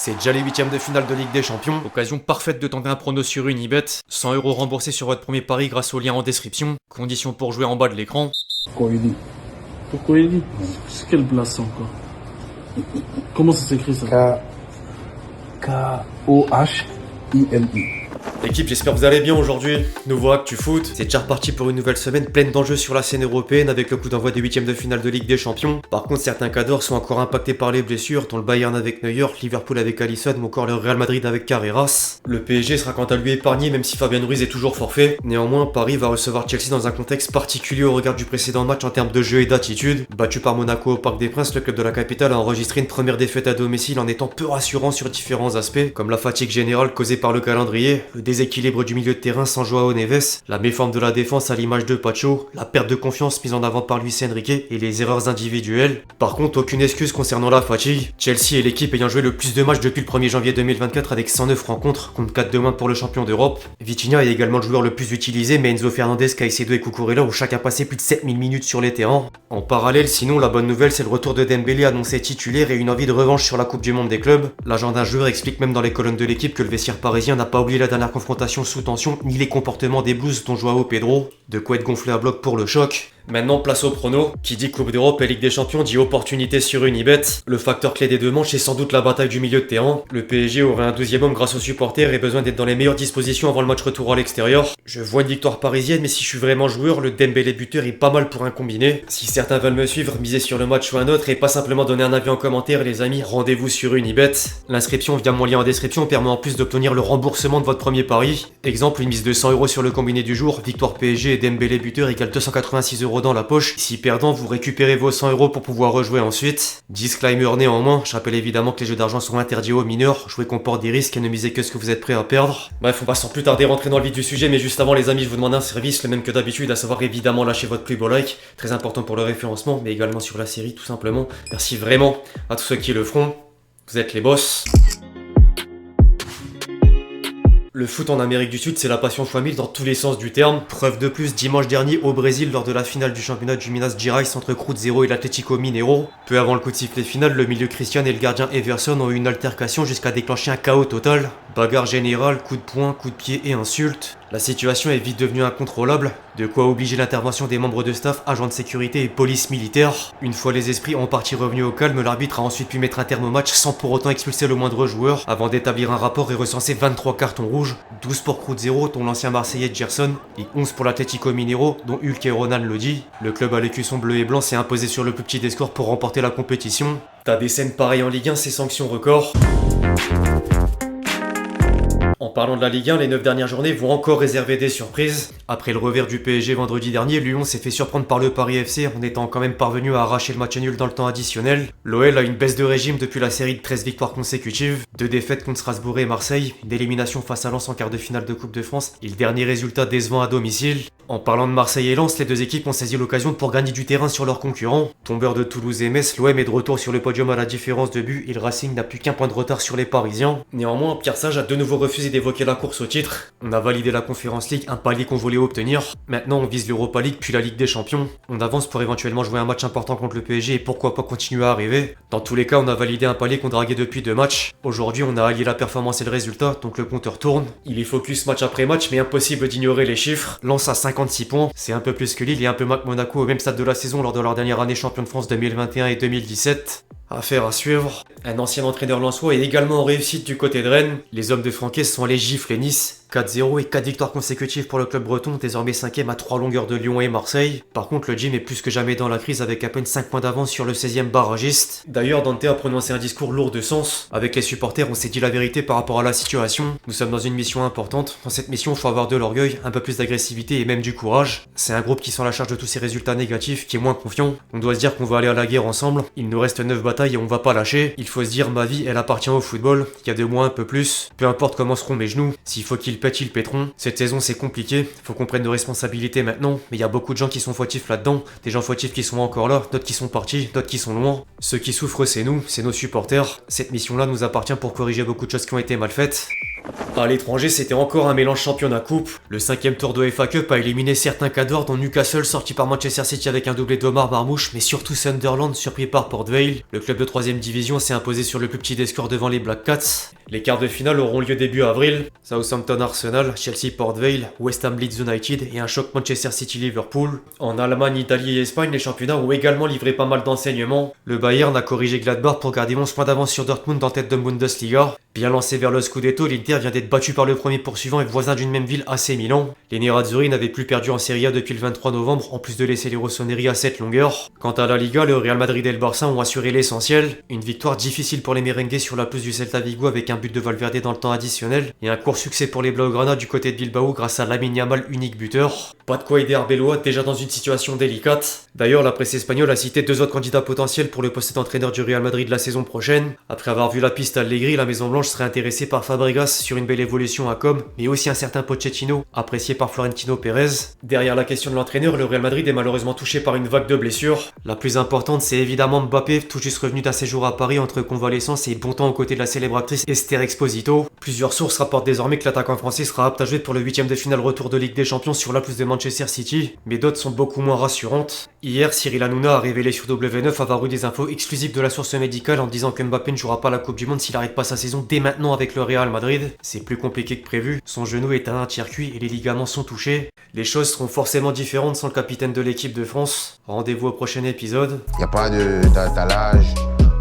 C'est déjà les huitièmes de finale de Ligue des Champions, occasion parfaite de tenter un prono sur Unibet, 100 € remboursés sur votre premier pari grâce au lien en description, conditions pour jouer en bas de l'écran. Coeli. Pourquoi il dit? C'est quel place ça encore? Comment ça s'écrit ça? K-O-H-I-L-I. L'équipe, j'espère que vous allez bien aujourd'hui. Nouveau Actu Foot, c'est déjà reparti pour une nouvelle semaine pleine d'enjeux sur la scène européenne avec le coup d'envoi des huitièmes de finale de Ligue des Champions. Par contre, certains cadors sont encore impactés par les blessures, dont le Bayern avec Neuer, Liverpool avec Alisson ou encore le Real Madrid avec Carreras. Le PSG sera quant à lui épargné même si Fabien Ruiz est toujours forfait. Néanmoins, Paris va recevoir Chelsea dans un contexte particulier au regard du précédent match en termes de jeu et d'attitude. Battu par Monaco au Parc des Princes, le club de la capitale a enregistré une première défaite à domicile en étant peu rassurant sur différents aspects, comme la fatigue générale causée par le calendrier, le déséquilibre du milieu de terrain sans Joao Neves, la méforme de la défense à l'image de Pacho, la perte de confiance mise en avant par Luis Enrique et les erreurs individuelles. Par contre, aucune excuse concernant la fatigue. Chelsea est l'équipe ayant joué le plus de matchs depuis le 1er janvier 2024 avec 109 rencontres, contre 4 de moins pour le champion d'Europe. Vitinha est également le joueur le plus utilisé, mais Enzo Fernandez, Caicedo et Cucurella ont chacun passé plus de 7000 minutes sur les terrains. En parallèle, sinon, la bonne nouvelle, c'est le retour de Dembélé annoncé titulaire et une envie de revanche sur la Coupe du Monde des clubs. L'agent d'un joueur explique même dans les colonnes de l'équipe que le vestiaire parisien n'a pas oublié la dernière confrontation sous tension, ni les comportements des Blues dont Joao Pedro. De quoi être gonflé à bloc pour le choc. Maintenant, place au prono. Qui dit Coupe d'Europe et Ligue des Champions dit opportunité sur Unibet. Le facteur clé des deux manches est sans doute la bataille du milieu de terrain. Le PSG aurait un 12e homme grâce aux supporters et besoin d'être dans les meilleures dispositions avant le match retour à l'extérieur. Je vois une victoire parisienne, mais si je suis vraiment joueur, le Dembélé buteur est pas mal pour un combiné. Si certains veulent me suivre, misez sur le match ou un autre et pas simplement donner un avis en commentaire, les amis, rendez-vous sur Unibet. L'inscription via mon lien en description permet en plus d'obtenir le remboursement de votre premier pari. Exemple, une mise de 100 € sur le combiné du jour, victoire PSG et Dembélé buteur égale 286 € dans la poche. Si perdant, vous récupérez vos 100 € pour pouvoir rejouer ensuite. Disclaimer néanmoins, je rappelle évidemment que les jeux d'argent sont interdits aux mineurs, jouer comporte des risques et ne misez que ce que vous êtes prêt à perdre. Bref, on va sans plus tarder rentrer dans le vif du sujet, mais juste avant les amis, je vous demande un service, le même que d'habitude, à savoir évidemment lâcher votre plus beau like, très important pour le référencement, mais également sur la série tout simplement. Merci vraiment à tous ceux qui le feront, vous êtes les boss. Le foot en Amérique du Sud, c'est la passion x 1000 dans tous les sens du terme. Preuve de plus, dimanche dernier au Brésil, lors de la finale du championnat du Minas Gerais entre Cruzeiro et l'Atlético Mineiro. Peu avant le coup de sifflet final, le milieu Christian et le gardien Everson ont eu une altercation jusqu'à déclencher un chaos total. Bagarre générale, coups de poing, coups de pied et insultes. La situation est vite devenue incontrôlable, de quoi obliger l'intervention des membres de staff, agents de sécurité et police militaire. Une fois les esprits en partie revenus au calme, l'arbitre a ensuite pu mettre un terme au match sans pour autant expulser le moindre joueur, avant d'établir un rapport et recenser 23 cartons rouges, 12 pour Cruzeiro, dont l'ancien Marseillais Gerson, et 11 pour l'Atlético Mineiro, dont Hulk et Ronan Lodi. Le club à l'écusson bleu et blanc s'est imposé sur le plus petit des scores pour remporter la compétition. T'as des scènes pareilles en Ligue 1, c'est sanction record. En parlant de la Ligue 1, les 9 dernières journées vont encore réserver des surprises. Après le revers du PSG vendredi dernier, Lyon s'est fait surprendre par le Paris FC en étant quand même parvenu à arracher le match nul dans le temps additionnel. L'OL a une baisse de régime depuis la série de 13 victoires consécutives, 2 défaites contre Strasbourg et Marseille, une élimination face à Lens en quart de finale de Coupe de France et le dernier résultat décevant à domicile. En parlant de Marseille et Lens, les deux équipes ont saisi l'occasion pour gagner du terrain sur leurs concurrents. Tombeur de Toulouse et Metz, l'OM est de retour sur le podium à la différence de but et le Racing n'a plus qu'un point de retard sur les Parisiens. Néanmoins, Pierre Sage a de nouveau refusé d'évoquer la course au titre. On a validé la Conference League, un palier qu'on voulait obtenir. Maintenant, on vise l'Europa League puis la Ligue des Champions. On avance pour éventuellement jouer un match important contre le PSG et pourquoi pas continuer à arriver. Dans tous les cas, on a validé un palier qu'on draguait depuis 2 matchs. Aujourd'hui, on a allié la performance et le résultat, donc le compteur tourne. Il est focus match après match, mais impossible d'ignorer les chiffres. Lens à 56 points, c'est un peu plus que Lille et un peu moins que Monaco au même stade de la saison lors de leur dernière année champion de France 2021 et 2017. Affaire à suivre. Un ancien entraîneur lensois est également en réussite du côté de Rennes. Les hommes de Franquet sont allés gifler Nice. 4-0 et 4 victoires consécutives pour le club breton, désormais 5ème à 3 longueurs de Lyon et Marseille. Par contre, le gym est plus que jamais dans la crise avec à peine 5 points d'avance sur le 16ème barragiste. D'ailleurs, Dante a prononcé un discours lourd de sens. Avec les supporters, on s'est dit la vérité par rapport à la situation. Nous sommes dans une mission importante. Dans cette mission, il faut avoir de l'orgueil, un peu plus d'agressivité et même du courage. C'est un groupe qui sent la charge de tous ces résultats négatifs, qui est moins confiant. On doit se dire qu'on va aller à la guerre ensemble. Il nous reste 9 batailles et on va pas lâcher. Il faut se dire, ma vie, elle appartient au football. Il y a de moi un peu plus. Peu importe comment seront mes genoux. S'il faut qu'ils pètent, ils pèteront. Cette saison c'est compliqué, faut qu'on prenne nos responsabilités maintenant, mais il y a beaucoup de gens qui sont fautifs là-dedans, des gens fautifs qui sont encore là, d'autres qui sont partis, d'autres qui sont loin. Ceux qui souffrent c'est nous, c'est nos supporters. Cette mission-là nous appartient pour corriger beaucoup de choses qui ont été mal faites. À l'étranger, c'était encore un mélange championnat-coupe. Le 5e tour de FA Cup a éliminé certains cadors, dont Newcastle sorti par Manchester City avec un doublé d'Omar Marmouche, mais surtout Sunderland surpris par Port Vale. Le club de 3ème division s'est imposé sur le plus petit des scores devant les Black Cats. Les quarts de finale auront lieu début avril. Southampton Arsenal, Chelsea Port Vale, West Ham Leeds United et un choc Manchester City Liverpool. En Allemagne, Italie et Espagne, les championnats ont également livré pas mal d'enseignements. Le Bayern a corrigé Gladbach pour garder 11 points d'avance sur Dortmund en tête de Bundesliga. Bien lancé vers le Scudetto, l'Inter vient d'être battu par le premier poursuivant et voisin d'une même ville, AC Milan. Les Nerazzurri n'avaient plus perdu en Serie A depuis le 23 novembre, en plus de laisser les Rossoneri à cette longueur. Quant à la Liga, le Real Madrid et le Barça ont assuré l'essentiel. Une victoire difficile pour les merengues sur la pelouse du Celta Vigo avec un but de Valverde dans le temps additionnel, et un court succès pour les Blaugrana du côté de Bilbao grâce à Lamine Yamal, unique buteur. Pas de quoi aider Arbeloa, déjà dans une situation délicate. D'ailleurs, la presse espagnole a cité 2 autres candidats potentiels pour le poste d'entraîneur du Real Madrid la saison prochaine. Après avoir vu la piste à Allegri, la Maison Blanche serait intéressée par Fabregas sur une belle évolution à Com, mais aussi un certain Pochettino, apprécié par Florentino Pérez. Derrière la question de l'entraîneur, le Real Madrid est malheureusement touché par une vague de blessures. La plus importante, c'est évidemment Mbappé, tout juste revenu d'un séjour à Paris entre convalescence et bon temps aux côtés de la célèbre actrice Esther Exposito. Plusieurs sources rapportent désormais que l'attaquant français sera apte à jouer pour le 8e de finale retour de Ligue des Champions sur la pelouse de Manchester City, mais d'autres sont beaucoup moins rassurantes. Hier, Cyril Hanouna a révélé sur W9 avoir eu des infos exclusives de la source médicale en disant que Mbappé ne jouera pas la Coupe du Monde s'il n'arrête pas sa saison dès maintenant avec le Real Madrid. C'est plus compliqué que prévu, son genou est à un tiers cuit et les ligaments sont touchés. Les choses seront forcément différentes sans le capitaine de l'équipe de France. Rendez-vous au prochain épisode. Y a pas de t'as l'âge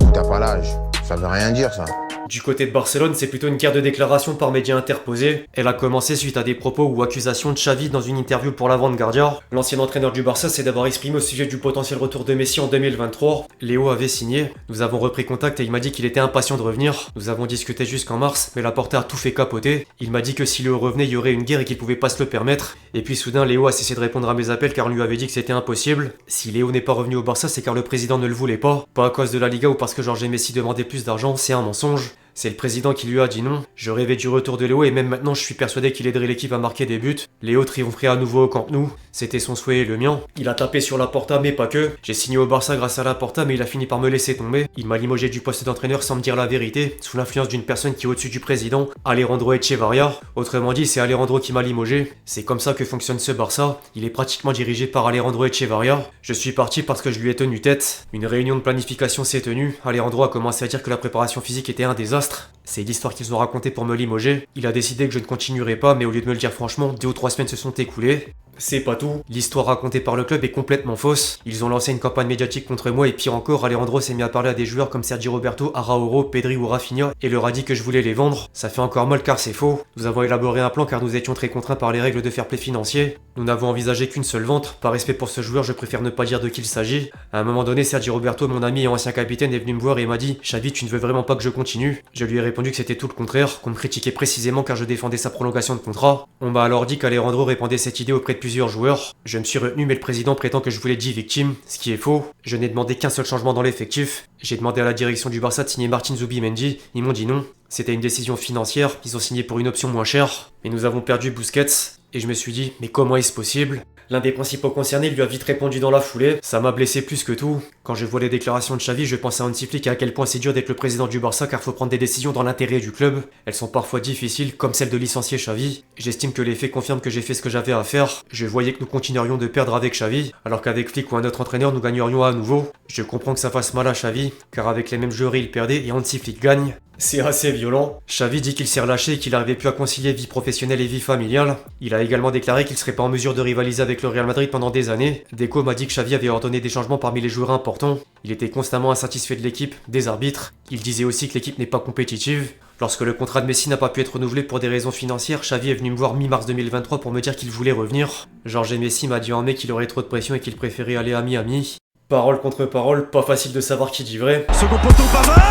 ou t'as pas l'âge, ça veut rien dire ça. Du côté de Barcelone, c'est plutôt une guerre de déclaration par médias interposés. Elle a commencé suite à des propos ou accusations de Xavi dans une interview pour la Vanguardia. L'ancien entraîneur du Barça s'est d'abord exprimé au sujet du potentiel retour de Messi en 2023. Léo avait signé. Nous avons repris contact et il m'a dit qu'il était impatient de revenir. Nous avons discuté jusqu'en mars, mais la Porta a tout fait capoter. Il m'a dit que si Léo revenait, il y aurait une guerre et qu'il pouvait pas se le permettre. Et puis soudain, Léo a cessé de répondre à mes appels car on lui avait dit que c'était impossible. Si Léo n'est pas revenu au Barça, c'est car le président ne le voulait pas. Pas à cause de la Liga ou parce que Jorge Messi demandait plus d'argent, c'est un mensonge. C'est le président qui lui a dit non. Je rêvais du retour de Léo et même maintenant je suis persuadé qu'il aiderait l'équipe à marquer des buts. Léo triompherait à nouveau au Camp Nou. C'était son souhait et le mien. Il a tapé sur la Porta mais pas que. J'ai signé au Barça grâce à la Porta mais il a fini par me laisser tomber. Il m'a limogé du poste d'entraîneur sans me dire la vérité, sous l'influence d'une personne qui est au-dessus du président, Alejandro Echevarria. Autrement dit, c'est Alejandro qui m'a limogé. C'est comme ça que fonctionne ce Barça. Il est pratiquement dirigé par Alejandro Echevarria. Je suis parti parce que je lui ai tenu tête. Une réunion de planification s'est tenue. Alejandro a commencé à dire que la préparation physique était un désastre. C'est l'histoire qu'ils ont racontée pour me limoger. Il a décidé que je ne continuerai pas, mais au lieu de me le dire franchement, 2 ou 3 semaines se sont écoulées. C'est pas tout. L'histoire racontée par le club est complètement fausse. Ils ont lancé une campagne médiatique contre moi et pire encore, Alejandro s'est mis à parler à des joueurs comme Sergi Roberto, Araújo, Pedri ou Rafinha et leur a dit que je voulais les vendre. Ça fait encore mal car c'est faux. Nous avons élaboré un plan car nous étions très contraints par les règles de fair play financier. Nous n'avons envisagé qu'une seule vente. Par respect pour ce joueur, je préfère ne pas dire de qui il s'agit. À un moment donné, Sergi Roberto, mon ami et ancien capitaine, est venu me voir et m'a dit « Xavi, tu ne veux vraiment pas que je continue ?» Je lui ai répondu que c'était tout le contraire, qu'on me critiquait précisément car je défendais sa prolongation de contrat. On m'a alors dit qu'Alejandro répandait cette idée auprès de plusieurs joueurs. Je me suis retenu mais le président prétend que je voulais 10 victimes, ce qui est faux. Je n'ai demandé qu'un seul changement dans l'effectif. J'ai demandé à la direction du Barça de signer Martin Zubimendi, ils m'ont dit non. C'était une décision financière, ils ont signé pour une option moins chère. Mais nous avons perdu Busquets, et je me suis dit, mais comment est-ce possible ? L'un des principaux concernés lui a vite répondu dans la foulée. Ça m'a blessé plus que tout. Quand je vois les déclarations de Xavi, je pense à Hansi Flick et à quel point c'est dur d'être le président du Barça car faut prendre des décisions dans l'intérêt du club. Elles sont parfois difficiles, comme celle de licencier Xavi. J'estime que les faits confirment que j'ai fait ce que j'avais à faire. Je voyais que nous continuerions de perdre avec Xavi, alors qu'avec Flick ou un autre entraîneur, nous gagnerions à nouveau. Je comprends que ça fasse mal à Xavi, car avec les mêmes joueurs il perdait et Hansi Flick gagne. C'est assez violent. Xavi dit qu'il s'est relâché et qu'il n'arrivait plus à concilier vie professionnelle et vie familiale. Il a également déclaré qu'il serait pas en mesure de rivaliser avec le Real Madrid pendant des années. Deco m'a dit que Xavi avait ordonné des changements parmi les joueurs importants. Il était constamment insatisfait de l'équipe, des arbitres. Il disait aussi que l'équipe n'est pas compétitive. Lorsque le contrat de Messi n'a pas pu être renouvelé pour des raisons financières, Xavi est venu me voir mi-mars 2023 pour me dire qu'il voulait revenir. Jorge Messi m'a dit en mai qu'il aurait trop de pression et qu'il préférait aller à Miami. Parole contre parole, pas facile de savoir qui dit vrai. Second poteau, Pavard.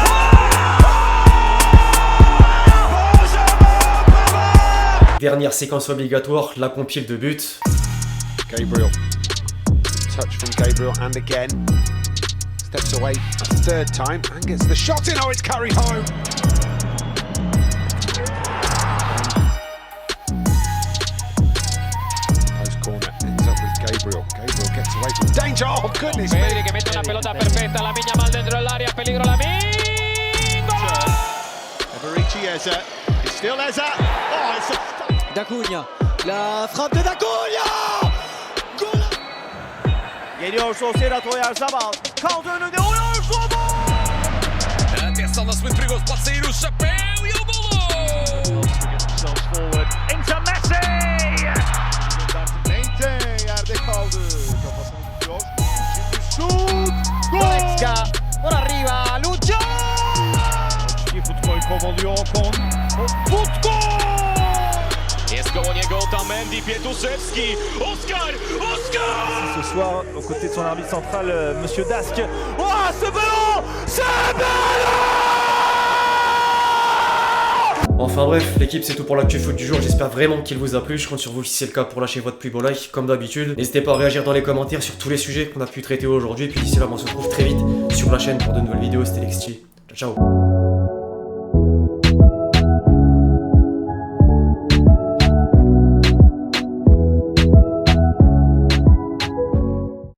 Dernière séquence obligatoire, la compile de buts. Gabriel. Touch from Gabriel and again. Steps away a third time and gets the shot in. Oh, it's carried home. Post corner ends up with Gabriel. Gabriel gets away from danger. Oh, goodness me. Pedri que mete una pelota perfecta. Lamine Yamal dentro del área. Peligro Lamine. Eberechi Eze is Still there's that. Oh, it's a... D'Acunha. La frappe de D'Acunha! Gol! Geliyor Sociedad Oyarzabal. Kaldı önünde Oyarzabal. Atenção, lance muito perigoso, pode sair o chapéu e o golo! Forward into Messi. Mente yerde kaldı. Kafasını tutuyor. Şimdi şut. Gol! Goretzka. Por arriba. Lucho! İyi futbol kovalıyor Ocon. Futbol! Jest koło niego Otamendi, Pietusewski, Oscar! Oscar! Ce soir, aux côtés de son arbitre central, Monsieur Dask. Oh, ce ballon! Ce ballon! Enfin bref, l'équipe c'est tout pour l'actu foot du jour, j'espère vraiment qu'il vous a plu, je compte sur vous si c'est le cas pour lâcher votre plus beau like comme d'habitude. N'hésitez pas à réagir dans les commentaires sur tous les sujets qu'on a pu traiter aujourd'hui, puis d'ici là on se retrouve très vite sur la chaîne pour de nouvelles vidéos, c'était Lexti. Ciao ciao.